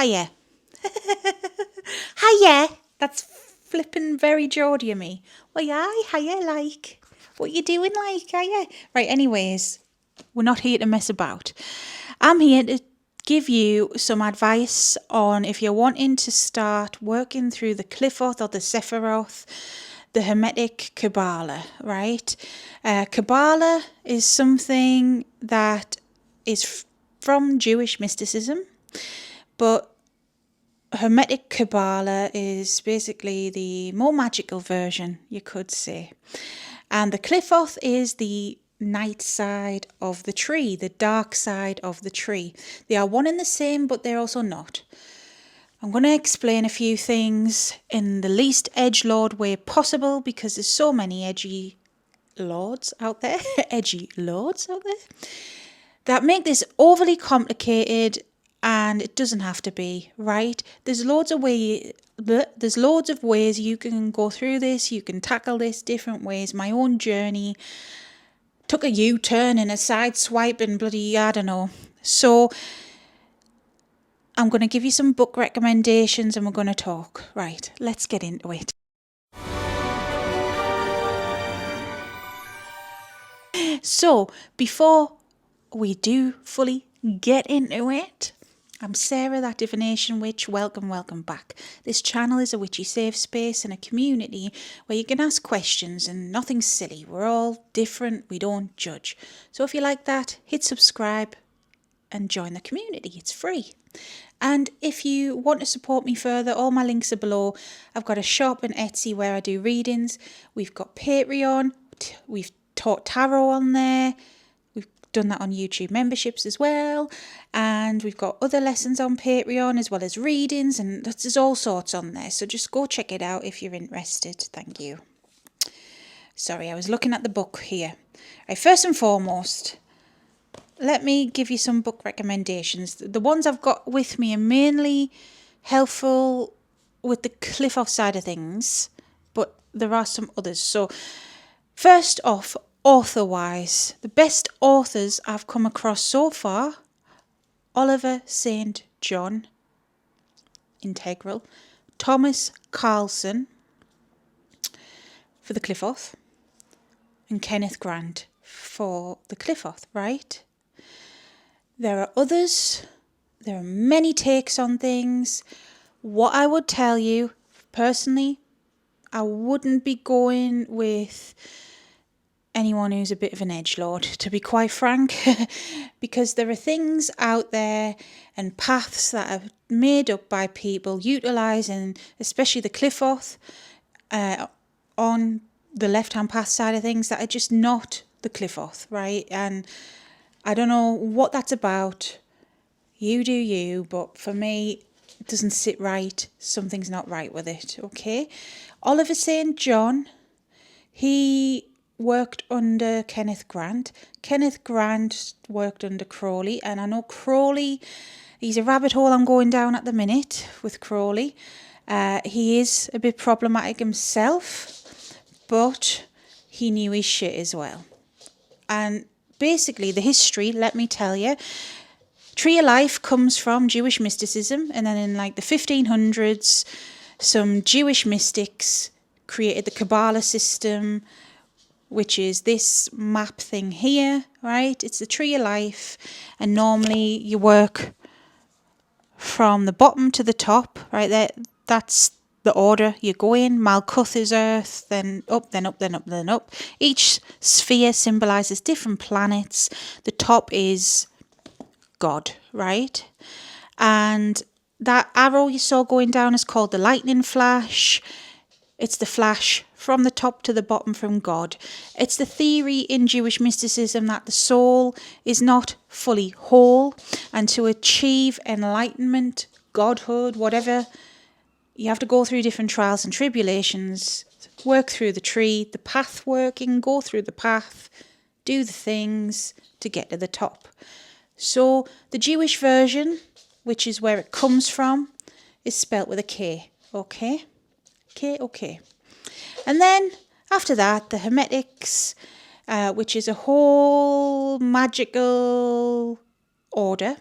Hiya. Hiya. That's flipping very Geordie of me. Well, yeah, hiya, like. What you doing, like, hiya? Right, anyways, we're not here to mess about. I'm here to give you some advice on if you're wanting to start working through the Qlippoth or the Sephiroth, the Hermetic Kabbalah, right? Kabbalah is something that is from Jewish mysticism, but Hermetic Kabbalah is basically the more magical version, you could say. And the Qlippoth is the night side of the tree, the dark side of the tree. They are one and the same, but they're also not. I'm going to explain a few things in the least edgelord way possible because there's so many edgy lords out there, that make this overly complicated, and it doesn't have to be, right? There's loads of ways you can go through this, you can tackle this different ways. My own journey took a U-turn and a side swipe and bloody, I don't know. So I'm going to give you some book recommendations and we're going to talk. Right, let's get into it. So before we do fully get into it, I'm Sarah, that divination witch. Welcome back. This channel is a witchy safe space and a community where you can ask questions and nothing's silly. We're all different, we don't judge. So if you like that, hit subscribe and join the community. It's free. And if you want to support me further, all my links are below. I've got a shop and Etsy where I do readings. We've got Patreon. We've taught tarot on there. Done that on YouTube memberships as well, and we've got other lessons on Patreon as well as readings, and there's all sorts on there, so just go check it out if you're interested. Thank you. Sorry, I was looking at the book here. Right, first and foremost, let me give you some book recommendations. The ones I've got with me are mainly helpful with the Qlippoth side of things, but there are some others. So first off, author-wise, the best authors I've come across so far: Oliver St. John, Integral, Thomas Carlson for the Qlippoth, and Kenneth Grant for the Qlippoth, right? There are others. There are many takes on things. What I would tell you, personally, I wouldn't be going with anyone who's a bit of an edgelord, to be quite frank, because there are things out there and paths that are made up by people utilising, especially the Qlippoth, on the left-hand path side of things, that are just not the Qlippoth, right? And I don't know what that's about. You do you, but for me, it doesn't sit right. Something's not right with it, okay? Oliver St. John, he worked under Kenneth Grant. Kenneth Grant worked under Crowley, and I know Crowley, he's a rabbit hole I'm going down at the minute with Crowley. He is a bit problematic himself, but he knew his shit as well. And basically the history, let me tell you, Tree of Life comes from Jewish mysticism, and then in like the 1500s, some Jewish mystics created the Kabbalah system, which is this map thing here, right? It's the Tree of Life, and normally you work from the bottom to the top, right there. That's the order you go in. Malkuth is Earth, then up, then up, then up, then up. Each sphere symbolises different planets. The top is God, right? And that arrow you saw going down is called the lightning flash. It's the flash from the top to the bottom from God. It's the theory in Jewish mysticism that the soul is not fully whole, and to achieve enlightenment, godhood, whatever, you have to go through different trials and tribulations, work through the tree, the path working, go through the path, do the things to get to the top. So the Jewish version, which is where it comes from, is spelt with a K, okay? Okay. And then after that, the Hermetics, which is a whole magical order.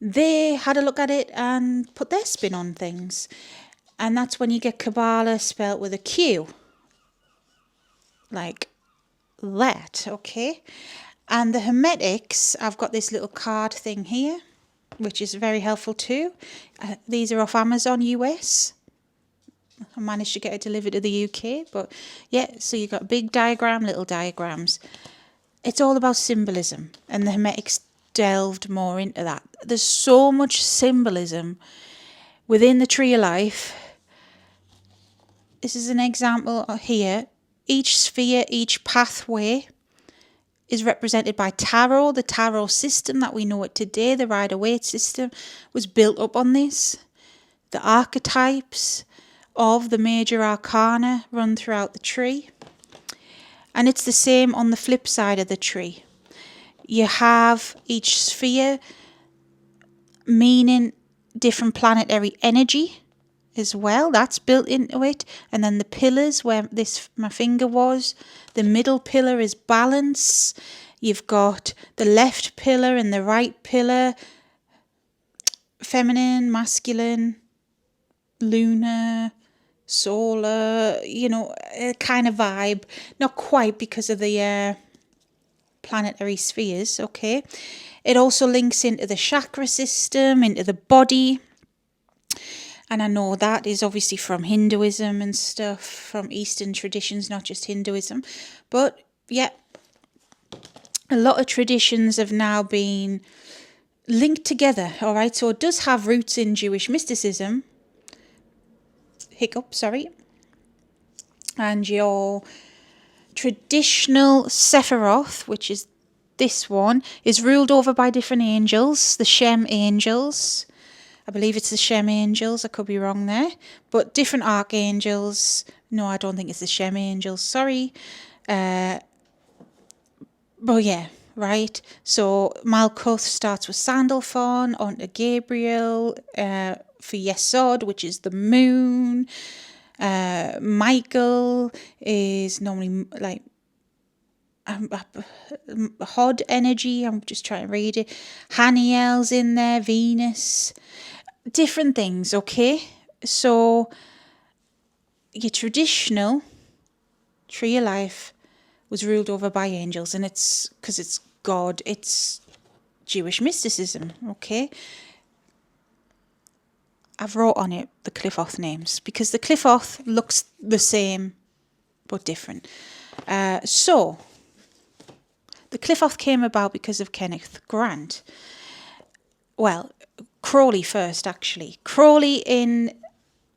they had a look at it and put their spin on things. And that's when you get Kabbalah spelt with a Q. Like that, okay? And the Hermetics, I've got this little card thing here, which is very helpful too. These are off Amazon US. I managed to get it delivered to the UK, but yeah, so you've got big diagram, little diagrams. It's all about symbolism, and the Hermetics delved more into that. There's so much symbolism within the Tree of Life. This is an example here. Each sphere, each pathway is represented by tarot. The tarot system that we know it today, the Rider-Waite system, was built up on this. The archetypes of the major arcana run throughout the tree. And it's the same on the flip side of the tree. You have each sphere meaning different planetary energy as well. That's built into it. And then the pillars where my finger was. The middle pillar is balance. You've got the left pillar and the right pillar. Feminine, masculine, lunar, solar, a kind of vibe. Not quite because of the planetary spheres, okay? It also links into the chakra system, into the body. And I know that is obviously from Hinduism and stuff, from Eastern traditions, not just Hinduism. But yeah, a lot of traditions have now been linked together, all right? So it does have roots in Jewish mysticism. And your traditional Sephiroth, which is this one, is ruled over by different angels, the Shem angels. I believe it's the Shem angels. I could be wrong there. But different archangels. No, I don't think it's the Shem angels. Sorry. But yeah, right. So Malkuth starts with Sandalphon, on to Gabriel, for Yesod, which is the moon. Michael is normally like Hod energy. I'm just trying to read it. Haniel's in there, Venus. Different things, okay? So your traditional Tree of Life was ruled over by angels, and it's because it's God, it's Jewish mysticism, okay? I've wrote on it the Qlippoth names because the Qlippoth looks the same but different. So the Qlippoth came about because of Kenneth Grant. Well, Crowley first, actually. Crowley, in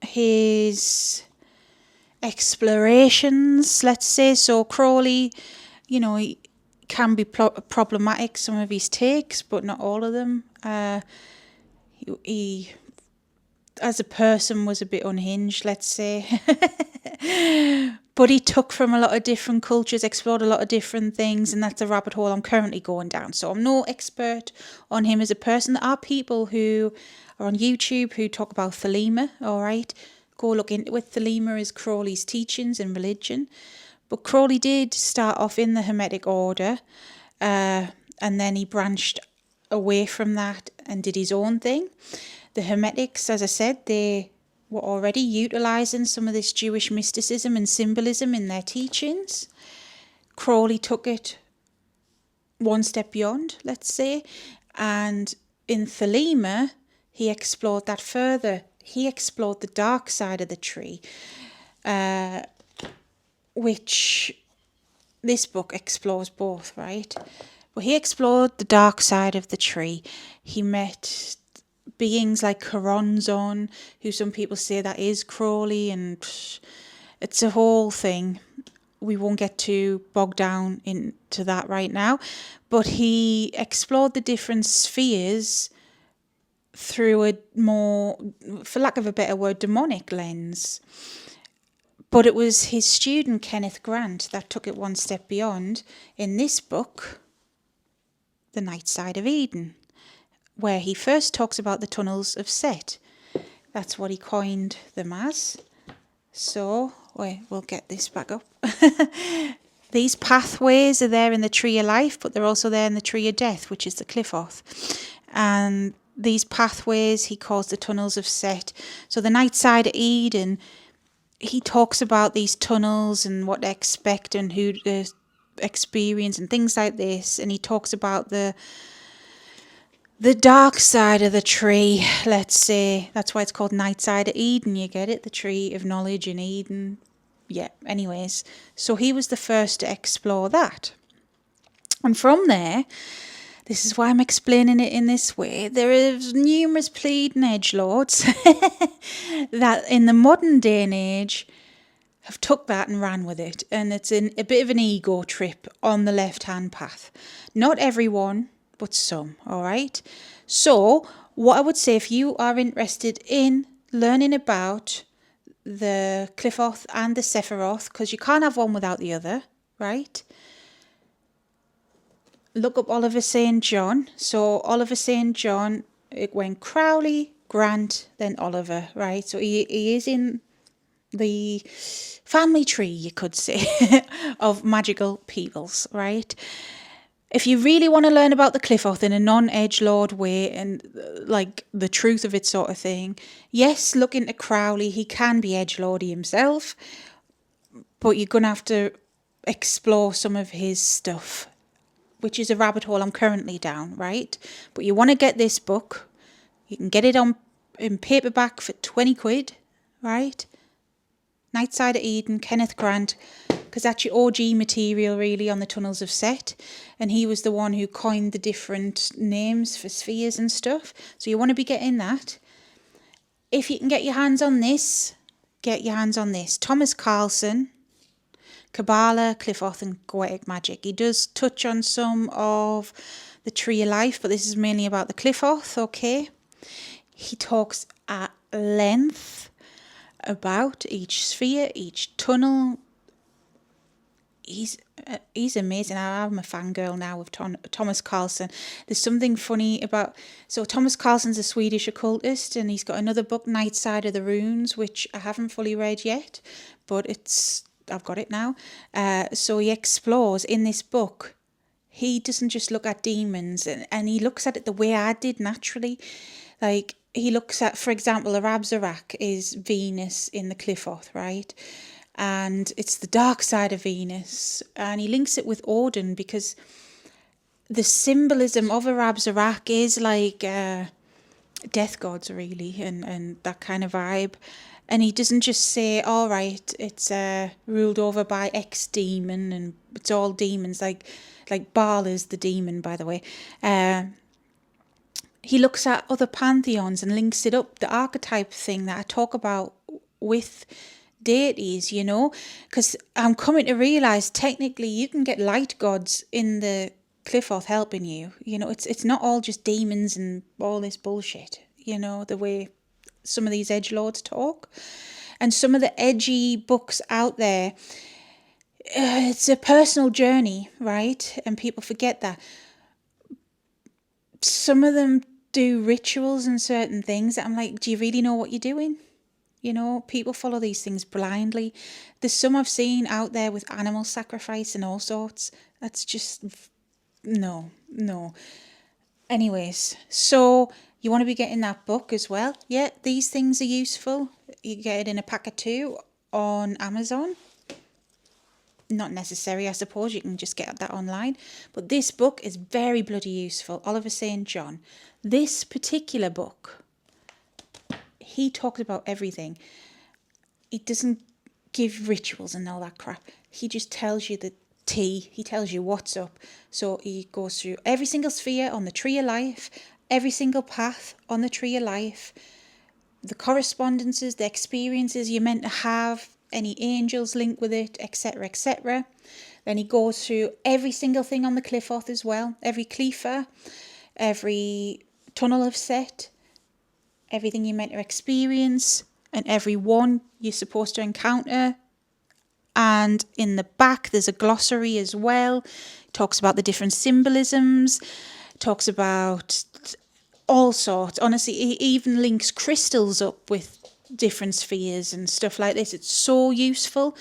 his explorations, let's say. So Crowley, he can be problematic, some of his takes, but not all of them. He as a person was a bit unhinged, let's say. But he took from a lot of different cultures, explored a lot of different things, and that's a rabbit hole I'm currently going down. So I'm no expert on him as a person. There are people who are on YouTube who talk about Thelema, all right? Go look into it. Thelema is Crowley's teachings in religion. But Crowley did start off in the Hermetic order, and then he branched away from that and did his own thing. The Hermetics, as I said, they were already utilising some of this Jewish mysticism and symbolism in their teachings. Crowley took it one step beyond, let's say, and in Thelema, he explored that further. He explored the dark side of the tree, which this book explores both, right? Well, he explored the dark side of the tree. He met beings like Choronzon, who some people say that is Crowley, and it's a whole thing. We won't get too bogged down into that right now, but he explored the different spheres through a more, for lack of a better word, demonic lens. But it was his student Kenneth Grant that took it one step beyond in this book, The Night Side of Eden, where he first talks about the tunnels of Set. That's what he coined them as. So, we'll get this back up. These pathways are there in the Tree of Life, but they're also there in the Tree of Death, which is the Qlippoth. And these pathways he calls the tunnels of Set. So the night side of Eden, he talks about these tunnels and what to expect and who to experience and things like this. And he talks about the dark side of the tree, let's say. That's why it's called night side of Eden. You get it? The tree of knowledge in Eden. Yeah, anyways. So he was the first to explore that. And from there, this is why I'm explaining it in this way, there is numerous pleading edgelords that in the modern day and age have took that and ran with it. And it's a bit of an ego trip on the left-hand path. Not everyone, but some, all right? So what I would say, if you are interested in learning about the Qlippoth and the Sephiroth, because you can't have one without the other, right? Look up Oliver St. John. So Oliver St. John, it went Crowley, Grant, then Oliver, right? So he is in the family tree, you could say, of magical peoples, right? If you really want to learn about the Qlippoth in a non-edgelord way and like the truth of it sort of thing, yes, look into Crowley. He can be edgelordy himself, but you're going to have to explore some of his stuff, which is a rabbit hole I'm currently down, right? But you want to get this book. You can get it in paperback for 20 quid, right? Night Side of Eden, Kenneth Grant, because that's your OG material really on the tunnels of Set. And he was the one who coined the different names for spheres and stuff. So you want to be getting that. If you can get your hands on this, get your hands on this. Thomas Carlson, Kabbalah, Qlippoth and Goetic Magic. He does touch on some of the Tree of Life, but this is mainly about the Qlippoth, okay? He talks at length about each sphere, each tunnel. He's amazing. I'm a fangirl now of Thomas Carlson. There's something funny about... So Thomas Carlson's a Swedish occultist, and he's got another book, Night Side of the Runes, which I haven't fully read yet, but I've got it now. So he explores in this book. He doesn't just look at demons, and he looks at it the way I did naturally. Like, he looks at, for example, the Rabzarak is Venus in the Qlippoth, right? And it's the dark side of Venus. And he links it with Odin because the symbolism of a Rabzarak is like death gods, really, and that kind of vibe. And he doesn't just say, all right, it's ruled over by X demon and it's all demons, like Baal is the demon, by the way. He looks at other pantheons and links it up, the archetype thing that I talk about with deities, you know, because I'm coming to realise technically you can get light gods in the Qlippoth helping you. You know, it's not all just demons and all this bullshit, you know, the way some of these edgelords talk. And some of the edgy books out there, it's a personal journey, right? And people forget that. Some of them do rituals and certain things that I'm like, do you really know what you're doing? You know, people follow these things blindly. There's some I've seen out there with animal sacrifice and all sorts. That's just, no. Anyways, so you want to be getting that book as well. Yeah, these things are useful. You get it in a pack of 2 on Amazon. Not necessary, I suppose. You can just get that online. But this book is very bloody useful. Oliver St. John. This particular book, he talks about everything. He doesn't give rituals and all that crap. He just tells you the tea. He tells you what's up. So he goes through every single sphere on the Tree of Life, every single path on the Tree of Life, the correspondences, the experiences you're meant to have, any angels linked with it, etc., etc. Then he goes through every single thing on the Qlippoth as well, every Qlipha, every tunnel of Set, everything you're meant to experience, and every one you're supposed to encounter. And in the back, there's a glossary as well. It talks about the different symbolisms, talks about all sorts. Honestly, he even links crystals up with different spheres and stuff like this. It's so useful.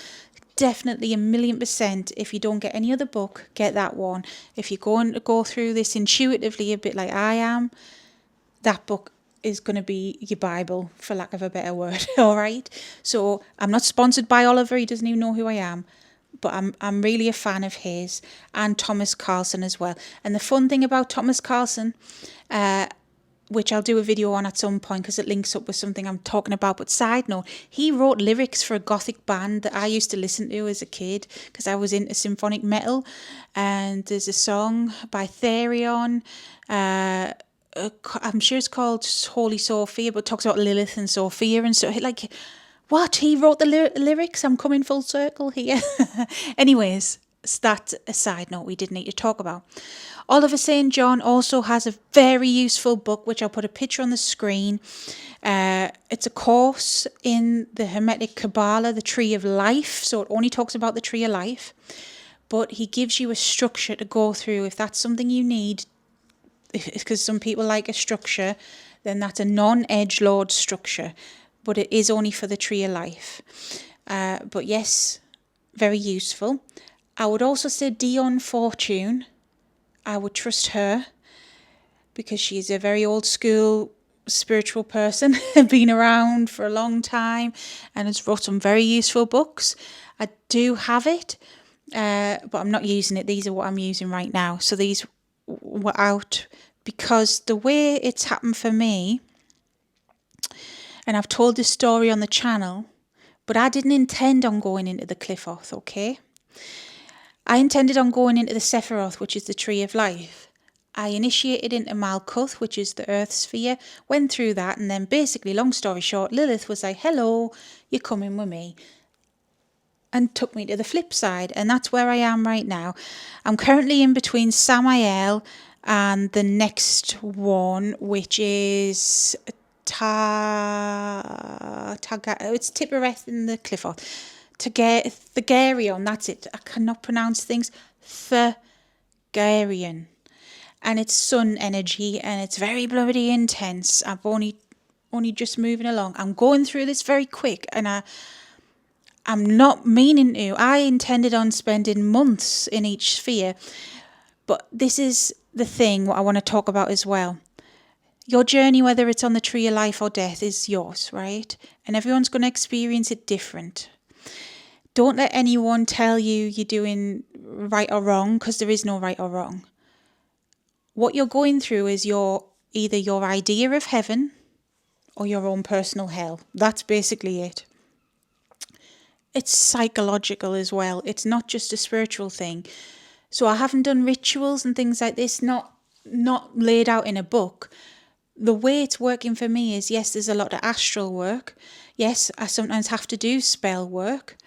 Definitely 1,000,000%. If you don't get any other book, get that one. If you're going to go through this intuitively, a bit like I am, that book is going to be your Bible, for lack of a better word. All right. So I'm not sponsored by Oliver. He doesn't even know who I am. But I'm really a fan of his, and Thomas Carlson as well. And the fun thing about Thomas Carlson, which I'll do a video on at some point because it links up with something I'm talking about. But side note, he wrote lyrics for a gothic band that I used to listen to as a kid because I was into symphonic metal. And there's a song by Therion. I'm sure it's called Holy Sophia, but it talks about Lilith and Sophia and so like. What? He wrote the lyrics? I'm coming full circle here. Anyways, that's a side note we did need to talk about. Oliver St. John also has a very useful book, which I'll put a picture on the screen. It's a course in the Hermetic Kabbalah, the Tree of Life. So it only talks about the Tree of Life. But he gives you a structure to go through. If that's something you need, because some people like a structure, then that's a non-edgelord structure. But it is only for the Tree of Life. But yes, very useful. I would also say Dion Fortune. I would trust her because she's a very old school spiritual person, been around for a long time and has wrote some very useful books. I do have it, but I'm not using it. These are what I'm using right now. So these were out because the way it's happened for me, and I've told this story on the channel, but I didn't intend on going into the Qlippoth, okay? I intended on going into the Sephiroth, which is the Tree of Life. I initiated into Malkuth, which is the Earth Sphere, went through that, and then basically, long story short, Lilith was like, hello, you're coming with me, and took me to the flip side, and that's where I am right now. I'm currently in between Samael and the next one, which is it's Tippereth in the Qlippoth. Thagarion, that's it. I cannot pronounce things. Thagarion. And it's sun energy and it's very bloody intense. I'm only just moving along. I'm going through this very quick and I'm not meaning to. I intended on spending months in each sphere. But this is the thing what I want to talk about as well. Your journey, whether it's on the Tree of Life or death, is yours, right? And everyone's going to experience it different. Don't let anyone tell you you're doing right or wrong, because there is no right or wrong. What you're going through is either your idea of heaven or your own personal hell. That's basically it. It's psychological as well. It's not just a spiritual thing. So I haven't done rituals and things like this, not laid out in a book. The way it's working for me is, yes, there's a lot of astral work. Yes, I sometimes have to do spell work,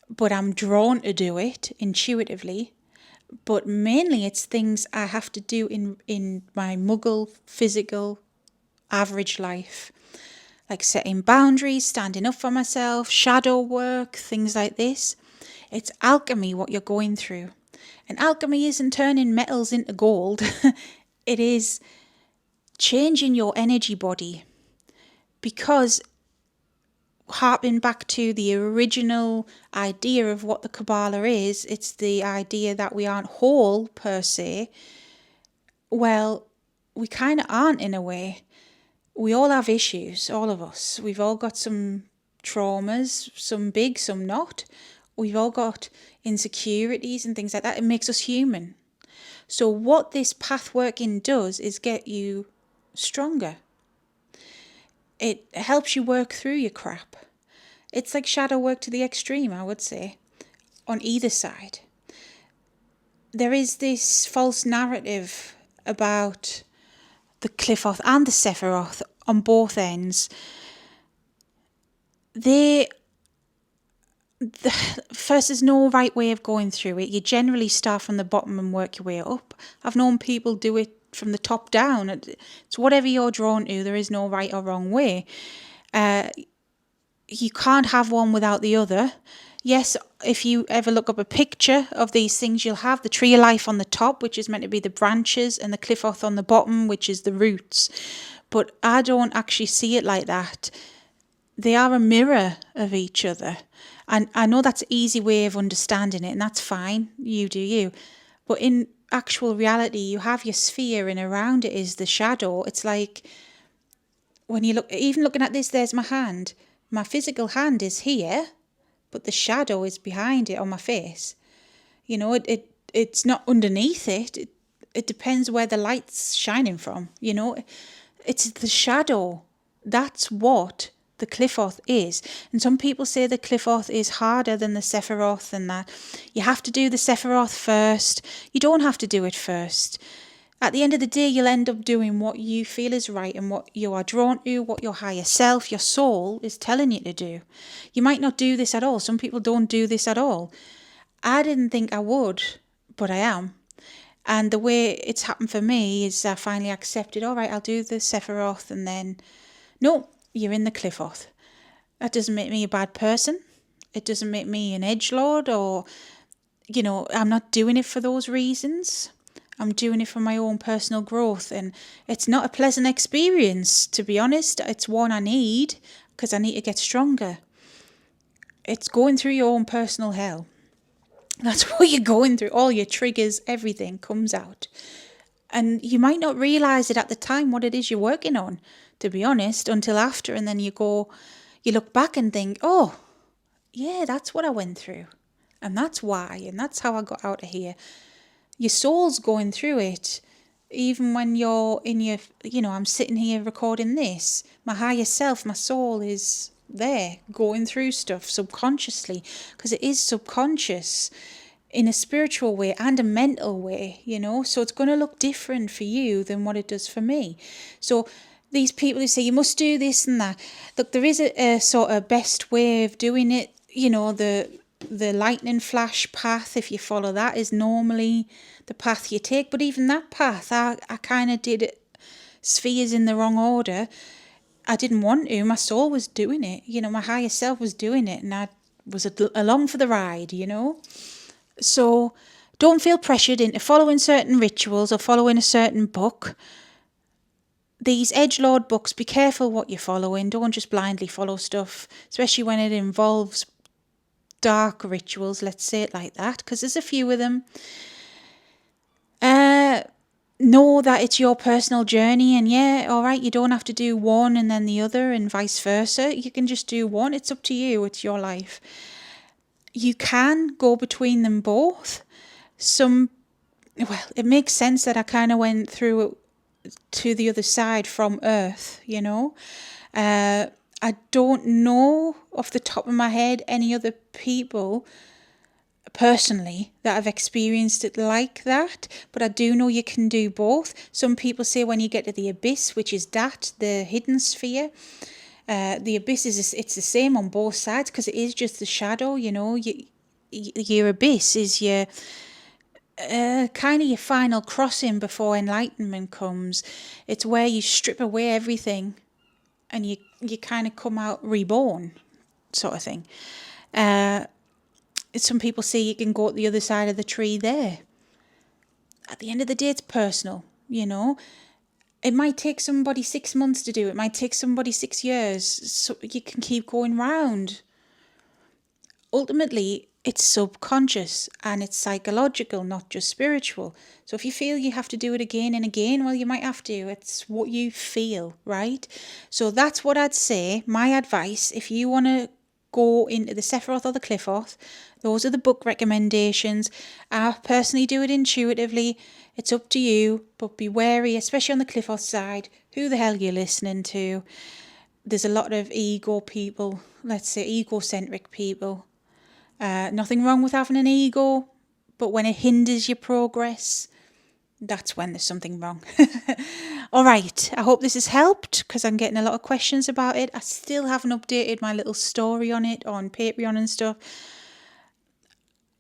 but I'm drawn to do it intuitively. But mainly it's things I have to do in my muggle, physical, average life. Like setting boundaries, standing up for myself, shadow work, things like this. It's alchemy what you're going through. And alchemy isn't turning metals into gold. It is changing your energy body, because harping back to the original idea of what the Kabbalah is, it's the idea that we aren't whole per se. Well, we kind of aren't in a way. We all have issues, all of us. We've all got some traumas, some big, some not. We've all got insecurities and things like that. It makes us human. So what this path working does is get you stronger. It helps you work through your crap. It's like shadow work to the extreme, I would say, on either side. There is this false narrative about the Qlippoth and the Sephiroth on both ends. First, there's no right way of going through it. You generally start from the bottom and work your way up. I've known people do it from the top down. It's whatever you're drawn to. There is no right or wrong way. You can't have one without the other. Yes, if you ever look up a picture of these things, you'll have the Tree of Life on the top, which is meant to be the branches, and the Qlippoth on the bottom, which is the roots. But I don't actually see it like that. They are a mirror of each other. And I know that's an easy way of understanding it, and that's fine. You do you. But actual reality, you have your sphere and around it is the shadow. It's like when you look, even looking at this, there's my hand. My physical hand is here, but the shadow is behind it on my face. You know, it's not underneath it. It depends where the light's shining from, you know. It's the shadow. That's what the Qlippoth is. And some people say the Qlippoth is harder than the Sephiroth, and that you have to do the Sephiroth first. You don't have to do it first. At the end of the day, you'll end up doing what you feel is right and what you are drawn to, what your higher self, your soul, is telling you to do. You might not do this at all. Some people don't do this at all. I didn't think I would, but I am. And the way it's happened for me is I finally accepted, all right, I'll do the Sephiroth, and then, no, you're in the Qlippoth. That doesn't make me a bad person. It doesn't make me an edgelord, or, you know, I'm not doing it for those reasons. I'm doing it for my own personal growth, and it's not a pleasant experience, to be honest. It's one I need, because I need to get stronger. It's going through your own personal hell. That's what you're going through. All your triggers, everything comes out. And you might not realise it at the time what it is you're working on, to be honest, until after. And then you look back and think, oh, yeah, that's what I went through. And that's why. And that's how I got out of here. Your soul's going through it. Even when you're in your, you know, I'm sitting here recording this. My higher self, my soul is there going through stuff subconsciously, because it is subconscious in a spiritual way and a mental way, you know, so it's going to look different for you than what it does for me. So these people who say you must do this and that, look, there is a sort of best way of doing it. You know, the lightning flash path, if you follow that, is normally the path you take. But even that path, I kind of did it spheres in the wrong order. I didn't want to. My soul was doing it. You know, my higher self was doing it, and I was along for the ride, you know. So don't feel pressured into following certain rituals or following a certain book. These edgelord books, be careful what you're following. Don't just blindly follow stuff, especially when it involves dark rituals, let's say it like that, because there's a few of them. Know that it's your personal journey, and yeah, all right, you don't have to do one and then the other and vice versa. You can just do one. It's up to you. It's your life. You can go between them both. It makes sense that I kind of went through to the other side from Earth, you know. I don't know off the top of my head any other people personally that have experienced it like that, but I do know you can do both. Some people say when you get to the abyss, which is the hidden sphere, the abyss it's the same on both sides, because it is just the shadow, you know. Your abyss is your kind of your final crossing before enlightenment comes. It's where you strip away everything and you kind of come out reborn, sort of thing. Some people say you can go to the other side of the tree there. At the end of the day, it's personal, you know. It might take somebody 6 months to do it. It might take somebody 6 years. So you can keep going round. Ultimately, it's subconscious and it's psychological, not just spiritual. So if you feel you have to do it again and again, well, you might have to. It's what you feel, right? So that's what I'd say. My advice, if you want to go into the Sephiroth or the Qlippoth, those are the book recommendations. I personally do it intuitively. It's up to you, but be wary, especially on the Qlippoth side, who the hell you're listening to. There's a lot of ego people, let's say egocentric people. Nothing wrong with having an ego, but when it hinders your progress, that's when there's something wrong. All right, I hope this has helped, because I'm getting a lot of questions about it. I still haven't updated my little story on it on Patreon and stuff.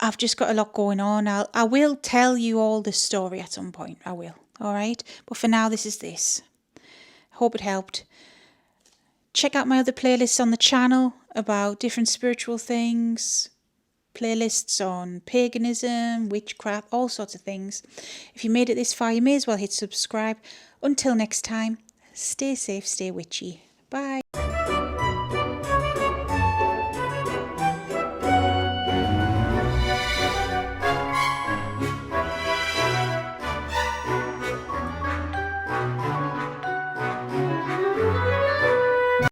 I've just got a lot going on. I will tell you all the story at some point. I will. All right, but for now, this is this. I hope it helped. Check out my other playlists on the channel about different spiritual things. Playlists on paganism, witchcraft, all sorts of things. If you made it this far, you may as well hit subscribe. Until next time, stay safe, stay witchy. Bye.